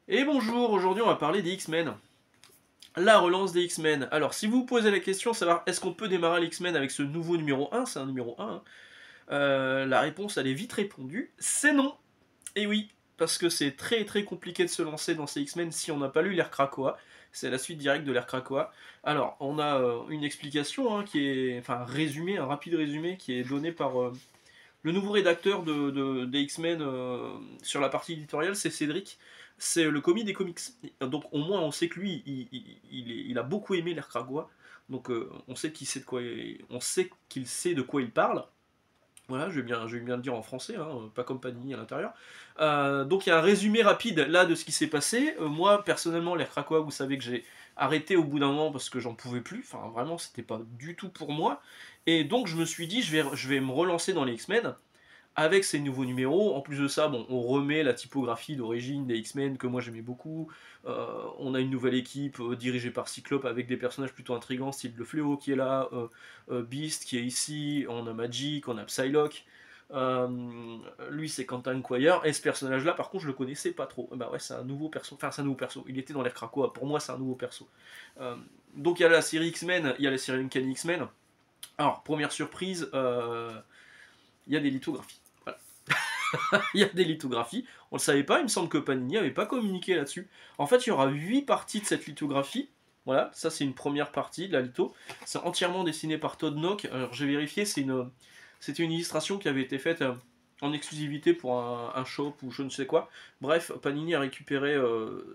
Et bonjour, aujourd'hui on va parler des X-Men. La relance des X-Men. Alors si vous vous posez la question, savoir est-ce qu'on peut démarrer les X-Men avec ce nouveau numéro 1, c'est un numéro 1, hein, la réponse elle est vite répondue, c'est non. Et oui, parce que c'est très très compliqué de se lancer dans ces X-Men si on n'a pas lu l'ère Krakoa. C'est la suite directe de l'ère Krakoa. Alors, on a une explication qui est, enfin, un rapide résumé qui est donné par le nouveau rédacteur des X-Men sur la partie éditoriale, c'est Cédric. C'est le commis des comics. Donc au moins on sait que lui, il a beaucoup aimé l'ère Krakoa. Donc on sait qu'il sait de quoi, on sait qu'il sait de quoi il parle. Voilà, je vais bien le dire en français, hein, pas comme Panini à l'intérieur. Donc il y a un résumé rapide là de ce qui s'est passé. Moi personnellement, l'ère Krakoa, vous savez que j'ai arrêté au bout d'un moment parce que j'en pouvais plus. Enfin vraiment, c'était pas du tout pour moi. Et donc je me suis dit, je vais me relancer dans les X-Men avec ces nouveaux numéros. En plus de ça, bon, on remet la typographie d'origine des X-Men que moi j'aimais beaucoup. On a une nouvelle équipe dirigée par Cyclope avec des personnages plutôt intrigants, style le Fléau qui est là, Beast qui est ici, on a Magic, on a Psylocke. Euh, Lui c'est Quentin Quire, et ce personnage là par contre je le connaissais pas trop. Bah ouais, c'est un nouveau perso, enfin c'est un nouveau perso, il était dans l'ère Krakoa, pour moi c'est un nouveau perso. Euh, donc il y a la série X-Men, il y a la série Uncanny X-Men. Alors première surprise, il y a des lithographies. Voilà. Il y a des lithographies. On ne le savait pas, il me semble que Panini n'avait pas communiqué là-dessus. En fait, il y aura 8 parties de cette lithographie. Voilà, ça c'est une première partie de la litho. C'est entièrement dessiné par Todd Nock. Alors j'ai vérifié, c'était une illustration qui avait été faite en exclusivité pour un shop ou je ne sais quoi. Bref, Panini a récupéré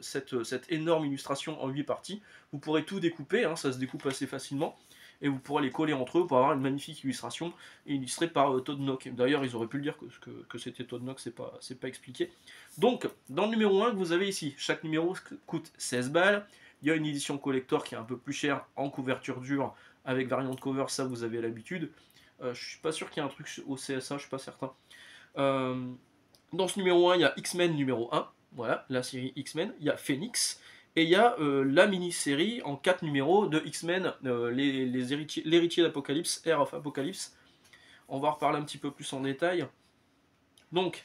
cette énorme illustration en 8 parties. Vous pourrez tout découper, hein, ça se découpe assez facilement. Et vous pourrez les coller entre eux pour avoir une magnifique illustration illustrée par Todd Nock. D'ailleurs, ils auraient pu le dire que c'était Todd Nock, c'est pas expliqué. Donc, dans le numéro 1 que vous avez ici, chaque numéro coûte 16 balles. Il y a une édition collector qui est un peu plus chère en couverture dure avec variante cover, ça vous avez l'habitude. Je suis pas sûr qu'il y ait un truc au CSA, je suis pas certain. Euh, Dans ce numéro 1, il y a X-Men numéro 1, voilà, la série X-Men. Il y a Phoenix, et il y a la mini-série en 4 numéros de X-Men, l'héritier d'Apocalypse, Heir of Apocalypse. On va en reparler un petit peu plus en détail. Donc,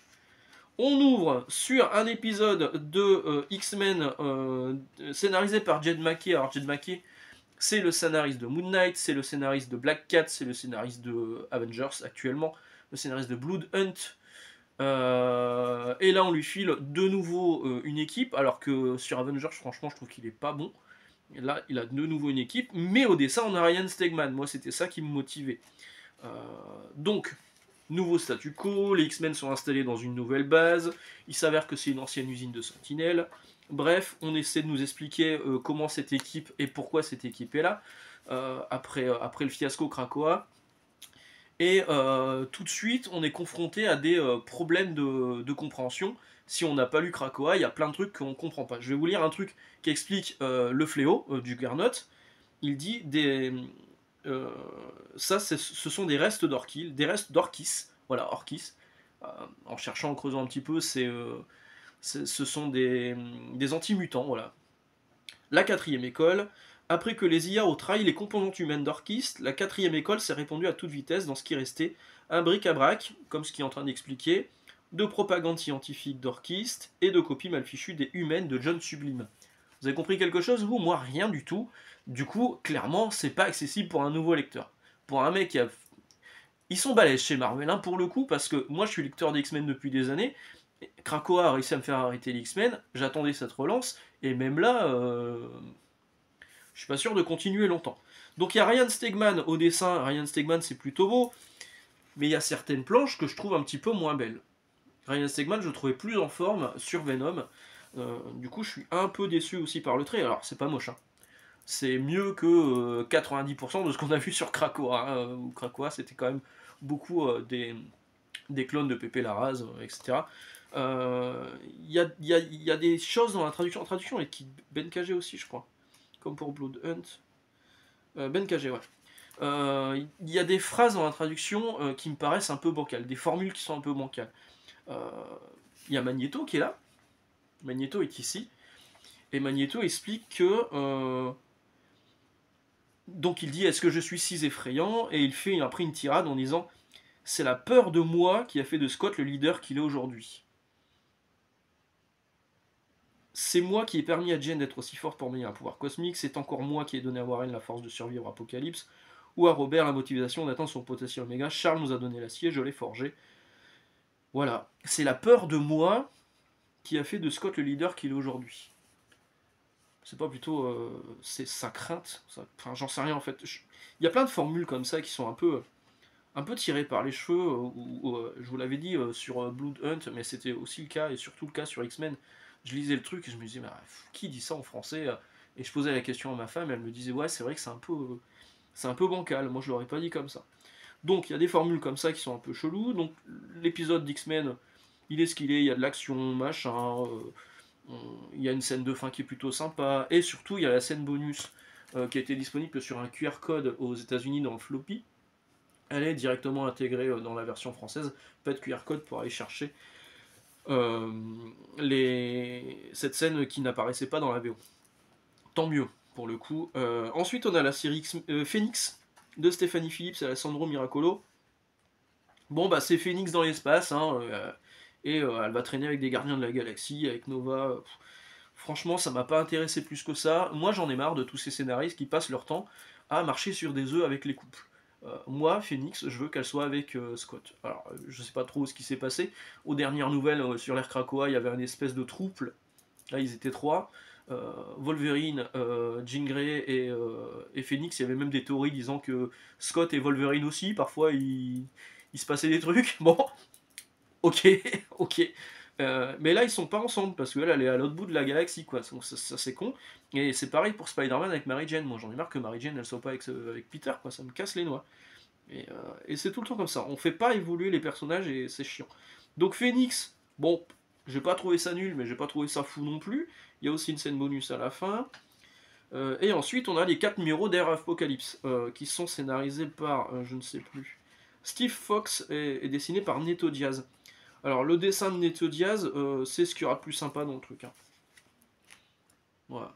on ouvre sur un épisode de X-Men scénarisé par Jed MacKay. Alors, Jed MacKay, c'est le scénariste de Moon Knight, c'est le scénariste de Black Cat, c'est le scénariste de Avengers actuellement, le scénariste de Blood Hunt. Et là, on lui file de nouveau une équipe, alors que sur Avengers, franchement, je trouve qu'il est pas bon. Et là, il a de nouveau une équipe, mais au dessin, on a Ryan Stegman. Moi, c'était ça qui me motivait. Euh, donc, nouveau statu quo, les X-Men sont installés dans une nouvelle base, il s'avère que c'est une ancienne usine de Sentinelle. Bref, on essaie de nous expliquer comment cette équipe et pourquoi cette équipe est là, après le fiasco Krakoa. Et tout de suite, on est confronté à des problèmes de compréhension. Si on n'a pas lu Krakoa, il y a plein de trucs qu'on ne comprend pas. Je vais vous lire un truc qui explique le fléau du Gernot. Il dit euh, ça, ce sont des restes d'Orkil, des restes d'Orkis. Voilà, Orkis. En cherchant, en creusant un petit peu, ce sont des anti-mutants. Voilà. La quatrième école. Après que les IA ont trahi les composantes humaines d'Orkist, la quatrième école s'est répandue à toute vitesse dans ce qui restait un bric-à-brac, comme ce qui est en train d'expliquer, de propagande scientifique d'Orkist et de copies mal fichues des humaines de John Sublime. Vous avez compris quelque chose, vous? Moi, rien du tout. Du coup, clairement, c'est pas accessible pour un nouveau lecteur. Pour un mec qui a... Ils sont balèzes chez Marvel, hein, pour le coup, parce que moi, je suis lecteur des X-Men depuis des années. Krakoa a réussi à me faire arrêter les X-Men, j'attendais cette relance, et même là, je suis pas sûr de continuer longtemps. Donc il y a Ryan Stegman au dessin. Ryan Stegman, c'est plutôt beau, mais il y a certaines planches que je trouve un petit peu moins belles. Ryan Stegman, je le trouvais plus en forme sur Venom. Du coup, je suis un peu déçu aussi par le trait. Alors, c'est pas moche, hein. C'est mieux que 90% de ce qu'on a vu sur Krakoa, hein. Krakoa, c'était quand même beaucoup des clones de Pepe Larraz, etc. Il y a des choses dans la traduction. En traduction, et qui Ben KG aussi, je crois. Comme pour Blood Hunt. Ben KG, ouais. Il y a des phrases dans la traduction qui me paraissent un peu bancales, des formules qui sont un peu bancales. Euh, Il y a Magneto qui est là. Magneto est ici. Et Magneto explique que. Donc il dit: est-ce que je suis si effrayant? Et il fait après une tirade en disant: c'est la peur de moi qui a fait de Scott le leader qu'il est aujourd'hui. C'est moi qui ai permis à Jen d'être aussi forte pour mener un pouvoir cosmique, c'est encore moi qui ai donné à Warren la force de survivre à Apocalypse, ou à Robert la motivation d'atteindre son potentiel oméga, Charles nous a donné l'acier, je l'ai forgé. Voilà, c'est la peur de moi qui a fait de Scott le leader qu'il est aujourd'hui. C'est pas plutôt... c'est sa crainte, enfin j'en sais rien en fait. Il y a plein de formules comme ça qui sont un peu tirées par les cheveux, je vous l'avais dit sur Blood Hunt, mais c'était aussi le cas, et surtout le cas sur X-Men. Je lisais le truc et je me disais, mais qui dit ça en français? Et je posais la question à ma femme, et elle me disait, ouais, c'est vrai que c'est un peu bancal, moi je l'aurais pas dit comme ça. Donc il y a des formules comme ça qui sont un peu cheloues. Donc l'épisode d'X-Men, il est ce qu'il est, il y a de l'action, machin, il y a une scène de fin qui est plutôt sympa, et surtout il y a la scène bonus qui a été disponible que sur un QR code aux États-Unis dans le floppy. Elle est directement intégrée dans la version française, pas de QR code pour aller chercher euh, cette scène qui n'apparaissait pas dans la VO. Tant mieux, pour le coup. Ensuite, on a la série Phoenix de Stephanie Phillips et Alessandro Miracolo. Bon, bah, c'est Phoenix dans l'espace, hein, et elle va traîner avec des gardiens de la galaxie, avec Nova. Franchement, ça m'a pas intéressé plus que ça. Moi, j'en ai marre de tous ces scénaristes qui passent leur temps à marcher sur des œufs avec les couples. Moi, Phoenix, je veux qu'elle soit avec Scott. Alors, je sais pas trop ce qui s'est passé. Aux dernières nouvelles, sur l'Air Krakoa, il y avait une espèce de trouble. Là, ils étaient trois. Wolverine, Jean Grey et Phoenix. Il y avait même des théories disant que Scott et Wolverine aussi, parfois, il se passait des trucs. Bon, ok, ok. Mais là, ils sont pas ensemble parce qu'elle, elle est à l'autre bout de la galaxie, quoi. Donc, ça, c'est con. Et c'est pareil pour Spider-Man avec Mary Jane. Moi, j'en ai marre que Mary Jane, elle soit pas avec Peter, quoi. Ça me casse les noix. Et c'est tout le temps comme ça. On fait pas évoluer les personnages et c'est chiant. Donc, Phoenix, bon, j'ai pas trouvé ça nul, mais j'ai pas trouvé ça fou non plus. Il y a aussi une scène bonus à la fin. Et ensuite, on a les 4 numéros d'Air Apocalypse qui sont scénarisés par, je ne sais plus, Steve Fox et dessinés par Neto Diaz. Alors, le dessin de Neto Diaz, c'est ce qu'il y aura de plus sympa dans le truc. Hein. Voilà.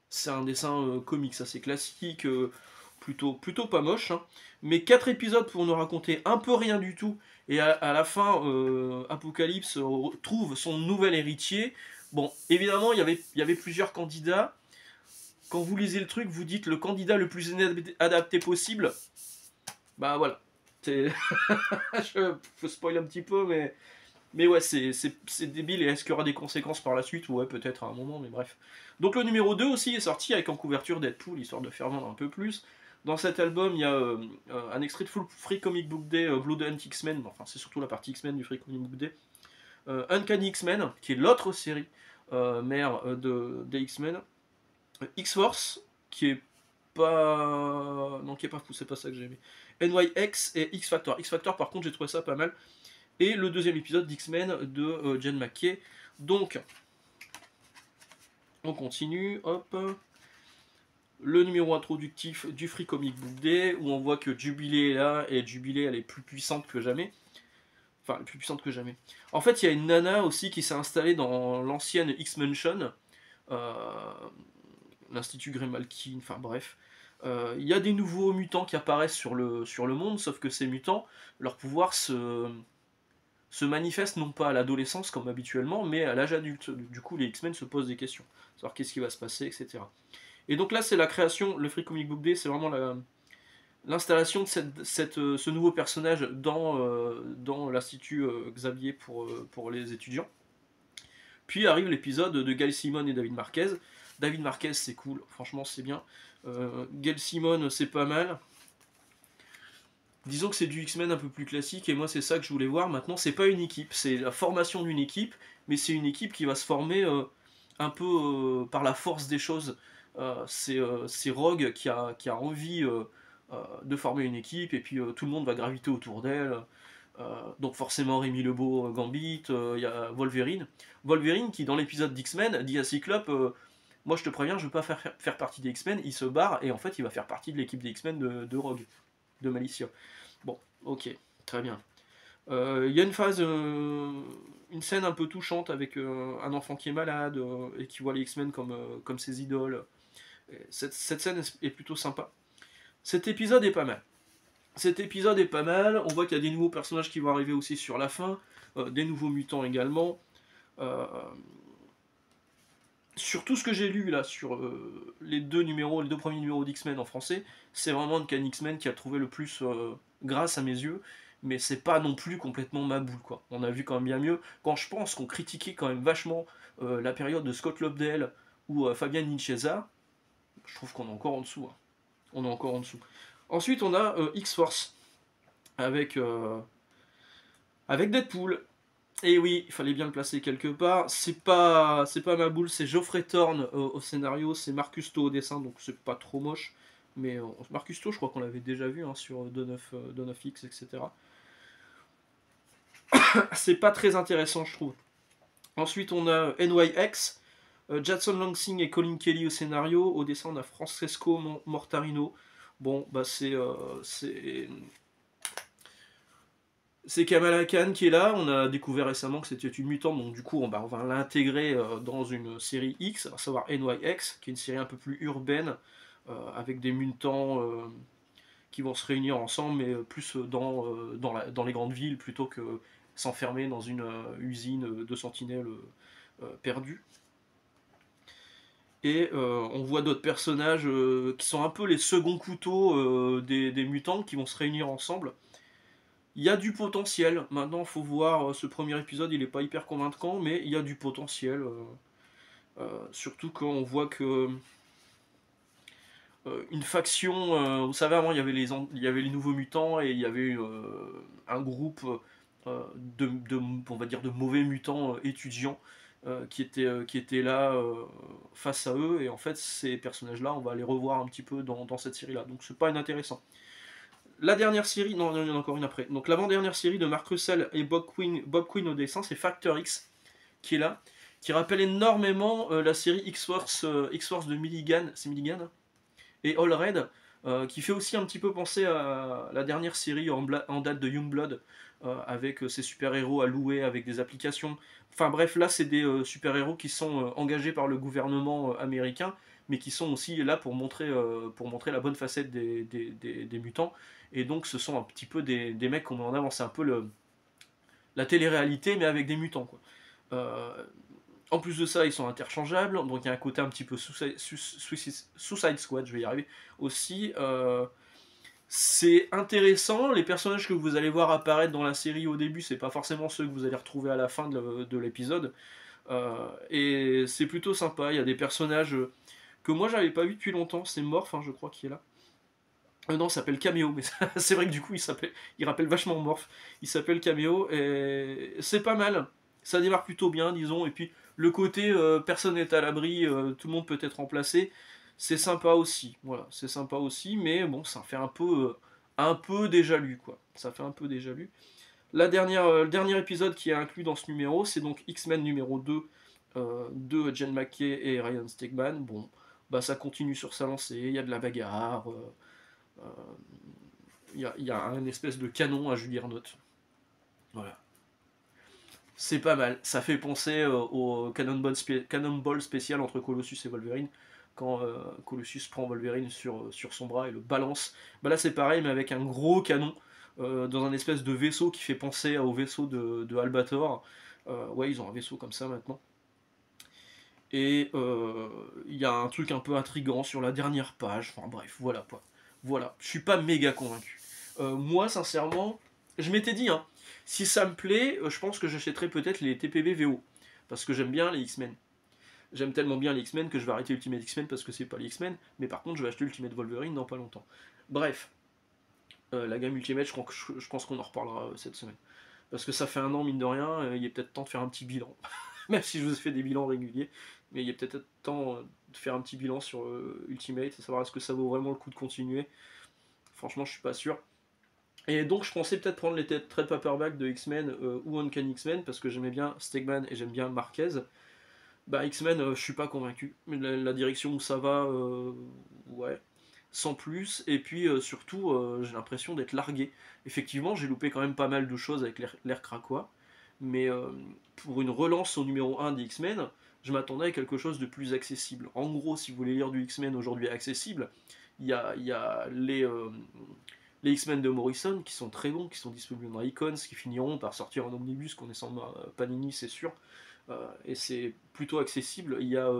C'est un dessin comics assez classique, plutôt pas moche. Hein. Mais 4 épisodes pour nous raconter un peu rien du tout. Et à la fin, Apocalypse trouve son nouvel héritier. Bon, évidemment, il y avait plusieurs candidats. Quand vous lisez le truc, vous dites le candidat le plus adapté possible. Bah voilà. Je spoil un petit peu, mais ouais, c'est débile. Et est-ce qu'il y aura des conséquences par la suite? Ouais, peut-être à un moment, mais bref. Donc le numéro 2 aussi est sorti avec en couverture Deadpool, histoire de faire vendre un peu plus. Dans cet album, il y a un extrait de Free Comic Book Day, Blood Hunt X-Men, enfin c'est surtout la partie X-Men du Free Comic Book Day. Uncanny X-Men, qui est l'autre série mère des X-Men. X-Force, qui est pas... Non, qui est pas fou, c'est pas ça que j'ai aimé. NYX et X-Factor. X-Factor, par contre, j'ai trouvé ça pas mal. Et le deuxième épisode d'X-Men de Jen McKay. Donc, on continue, hop. Le numéro introductif du Free Comic Book Day, où on voit que Jubilee est là, et Jubilee, elle est plus puissante que jamais. Enfin, elle est plus puissante que jamais. En fait, il y a une nana aussi qui s'est installée dans l'ancienne X-Mansion. L'Institut Greymalkin, enfin bref. Il y a des nouveaux mutants qui apparaissent sur le monde, sauf que ces mutants, leur pouvoir se manifeste non pas à l'adolescence comme habituellement, mais à l'âge adulte. Du coup, les X-Men se posent des questions, savoir qu'est-ce qui va se passer, etc. Et donc là, c'est la création, le Free Comic Book Day, c'est vraiment l'installation de ce nouveau personnage dans l'Institut Xavier pour les étudiants. Puis arrive l'épisode de Gail Simon et David Marquez. David Marquez, c'est cool, franchement, c'est bien. Gail Simon, c'est pas mal. Disons que c'est du X-Men un peu plus classique, et moi c'est ça que je voulais voir. Maintenant, c'est pas une équipe, c'est la formation d'une équipe, mais c'est une équipe qui va se former un peu par la force des choses. C'est Rogue qui a envie de former une équipe, et puis tout le monde va graviter autour d'elle. Donc forcément Rémi Lebeau, Gambit, il y a Wolverine. Wolverine qui dans l'épisode d'X-Men dit à Cyclope moi je te préviens, je veux pas faire partie des X-Men, il se barre et en fait il va faire partie de l'équipe des X-Men de Rogue, de Malicia. Bon, ok, très bien. Il y a une scène un peu touchante avec un enfant qui est malade et qui voit les X-Men comme ses idoles. Cette scène est plutôt sympa. Cet épisode est pas mal. On voit qu'il y a des nouveaux personnages qui vont arriver aussi sur la fin, des nouveaux mutants également. sur tout ce que j'ai lu là, sur les deux premiers numéros d'X-Men en français, c'est vraiment Uncanny X-Men qui a trouvé le plus grâce à mes yeux, mais c'est pas non plus complètement ma boule, quoi. On a vu quand même bien mieux. Quand je pense qu'on critiquait quand même vachement la période de Scott Lobdell ou Fabian Nicieza, je trouve qu'on est encore en dessous. Hein. On est encore en dessous. Ensuite, on a X-Force avec, avec Deadpool. Et oui, il fallait bien le placer quelque part. C'est pas ma boule, c'est Geoffrey Thorne au scénario, c'est Marcus To au dessin, donc c'est pas trop moche. Mais Marcus To, je crois qu'on l'avait déjà vu hein, sur Dawn of X, etc. C'est pas très intéressant, je trouve. Ensuite, on a NYX, Jadson Lansing et Colin Kelly au scénario. Au dessin, on a Francesco Mortarino. Bon, bah c'est Kamala Khan qui est là. On a découvert récemment que c'était une mutante, donc du coup, on va l'intégrer dans une série X, à savoir NYX, qui est une série un peu plus urbaine, avec des mutants qui vont se réunir ensemble, mais plus dans les grandes villes plutôt que s'enfermer dans une usine de sentinelles perdues. Et on voit d'autres personnages qui sont un peu les seconds couteaux des mutants qui vont se réunir ensemble. Il y a du potentiel. Maintenant, il faut voir ce premier épisode, il n'est pas hyper convaincant, mais il y a du potentiel. Surtout quand on voit que une faction, vous savez, avant il y avait les nouveaux mutants et il y avait un groupe on va dire de mauvais mutants étudiants qui étaient là face à eux. Et en fait, ces personnages-là, on va les revoir un petit peu dans cette série-là. Donc, c'est pas inintéressant. La dernière série, non, il y en a encore une après. Donc l'avant-dernière série de Mark Russell et Bob Quinn au dessin, c'est Factor X qui est là, qui rappelle énormément la série X-Force de Milligan, c'est Milligan, hein, et All Red, qui fait aussi un petit peu penser à la dernière série en date de Youngblood, avec ses super-héros à louer, avec des applications. Enfin bref, là c'est des super-héros qui sont engagés par le gouvernement américain, mais qui sont aussi là pour montrer la bonne facette des mutants. Et donc ce sont un petit peu des mecs qu'on met en avant, c'est un peu la télé-réalité, mais avec des mutants, quoi. En plus de ça, ils sont interchangeables, donc il y a un côté un petit peu Suicide Squad, je vais y arriver aussi. C'est intéressant, les personnages que vous allez voir apparaître dans la série au début, c'est pas forcément ceux que vous allez retrouver à la fin de l'épisode. Et c'est plutôt sympa, il y a des personnages que moi j'avais pas vu depuis longtemps, c'est Morph, hein, je crois, qui est là. Non, il s'appelle Cameo, mais c'est vrai que du coup il rappelle vachement Morph. Il s'appelle Cameo et c'est pas mal. Ça démarre plutôt bien, disons. Et puis le côté personne n'est à l'abri, tout le monde peut être remplacé, c'est sympa aussi. Voilà, c'est sympa aussi, mais bon, ça fait un peu déjà lu, quoi. Ça fait un peu déjà lu. Le dernier épisode qui est inclus dans ce numéro, c'est donc X-Men numéro 2 de Jen McKay et Ryan Stegman. Bon, bah ça continue sur sa lancée, il y a de la bagarre. Il y a un espèce de canon à Julie Arnott. Voilà. C'est pas mal. Ça fait penser au Cannonball spécial entre Colossus et Wolverine. Quand Colossus prend Wolverine sur son bras et le balance. Bah là c'est pareil mais avec un gros canon dans un espèce de vaisseau qui fait penser au vaisseau de Albator. Ouais, ils ont un vaisseau comme ça maintenant. Et il y a un truc un peu intriguant sur la dernière page. Enfin bref, voilà quoi. Voilà, je suis pas méga convaincu. Moi, sincèrement, je m'étais dit, hein, si ça me plaît, je pense que j'achèterai peut-être les TPB VO. Parce que j'aime bien les X-Men. J'aime tellement bien les X-Men que je vais arrêter Ultimate X-Men parce que c'est pas les X-Men. Mais par contre, je vais acheter Ultimate Wolverine dans pas longtemps. Bref, la gamme Ultimate, je pense qu'on en reparlera cette semaine. Parce que ça fait un an, mine de rien, il est peut-être temps de faire un petit bilan. Même si je vous fais des bilans réguliers. Mais il est peut-être temps de faire un petit bilan sur Ultimate et savoir est-ce que ça vaut vraiment le coup de continuer. Franchement, je suis pas sûr. Et donc, je pensais peut-être prendre les trade paperback de X-Men ou Uncanny X-Men parce que j'aimais bien Stegman et j'aime bien Marquez. Bah, X-Men, je suis pas convaincu. La direction où ça va, ouais, sans plus. Et puis surtout, j'ai l'impression d'être largué. Effectivement, j'ai loupé quand même pas mal de choses avec l'ère Krakoa. Mais pour une relance au numéro 1 des X-Men, je m'attendais à quelque chose de plus accessible. En gros, si vous voulez lire du X-Men aujourd'hui accessible, il y a les X-Men de Morrison qui sont très bons, qui sont disponibles dans Icons, qui finiront par sortir en omnibus, connaissant Panini, c'est sûr. Et c'est plutôt accessible. Il y a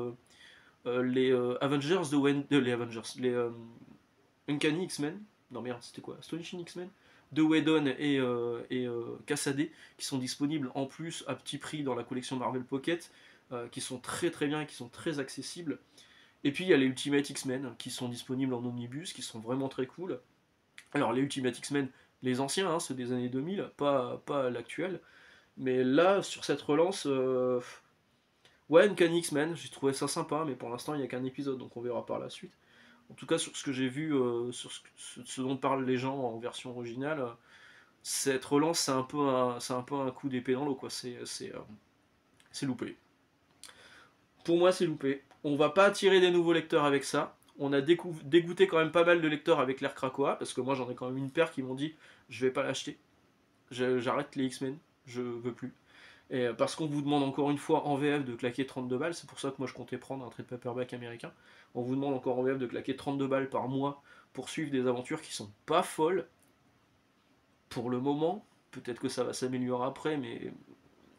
les Avengers les Avengers, les Uncanny X-Men, non merde, c'était quoi, Astonishing X-Men de Whedon et Cassaday, qui sont disponibles en plus à petit prix dans la collection Marvel Pocket, qui sont très très bien, qui sont très accessibles. Et puis il y a les Ultimate X-Men qui sont disponibles en omnibus, qui sont vraiment très cool. Alors les Ultimate X-Men, les anciens, hein, ceux des années 2000, pas l'actuel. Mais là, sur cette relance, ouais, Uncanny X-Men, j'ai trouvé ça sympa, mais pour l'instant il n'y a qu'un épisode, donc on verra par la suite. En tout cas, sur ce que j'ai vu, sur ce dont parlent les gens en version originale, cette relance, c'est un peu un coup d'épée dans l'eau, quoi. C'est loupé. Pour moi, c'est loupé. On va pas attirer des nouveaux lecteurs avec ça. On a dégoûté quand même pas mal de lecteurs avec l'ère Krakoa, parce que moi j'en ai quand même une paire qui m'ont dit je vais pas l'acheter. J'arrête les X-Men, je veux plus. Et parce qu'on vous demande encore une fois en VF de claquer 32 balles, c'est pour ça que moi je comptais prendre un trade paperback américain. On vous demande encore en VF de claquer 32 balles par mois pour suivre des aventures qui sont pas folles pour le moment. Peut-être que ça va s'améliorer après, mais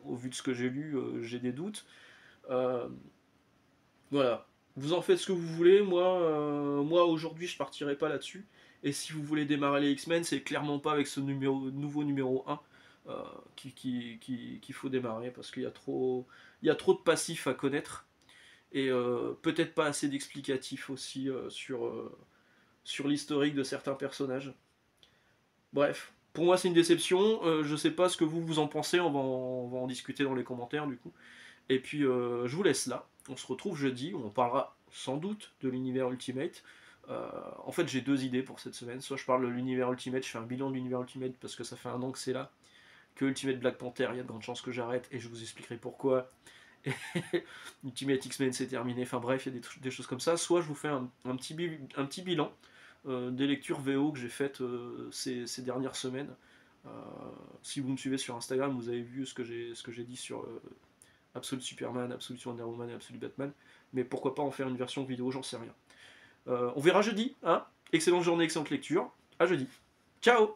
au vu de ce que j'ai lu, j'ai des doutes. Euh, voilà. Vous en faites ce que vous voulez. Moi aujourd'hui, je partirai pas là-dessus. Et si vous voulez démarrer les X-Men, c'est clairement pas avec ce nouveau numéro 1 qu'il faut démarrer parce il y a trop de passifs à connaître et peut-être pas assez d'explicatifs aussi sur l'historique de certains personnages. Bref, pour moi c'est une déception. Je sais pas ce que vous en pensez. On va en discuter dans les commentaires du coup. Et puis je vous laisse là. On se retrouve jeudi où on parlera sans doute de l'univers Ultimate. En fait, j'ai deux idées pour cette semaine. Soit je parle de l'univers Ultimate, je fais un bilan de l'univers Ultimate parce que ça fait un an que c'est là. Que Ultimate Black Panther, il y a de grandes chances que j'arrête et je vous expliquerai pourquoi. Ultimate X-Men c'est terminé. Enfin bref, il y a des choses comme ça. Soit je vous fais un petit bilan des lectures VO que j'ai faites ces dernières semaines. Euh, si vous me suivez sur Instagram, vous avez vu ce que j'ai dit sur Absolute Superman, Absolute Wonder Woman et Absolute Batman. Mais pourquoi pas en faire une version vidéo, j'en sais rien. On verra jeudi, hein. Excellente journée, excellente lecture. À jeudi. Ciao.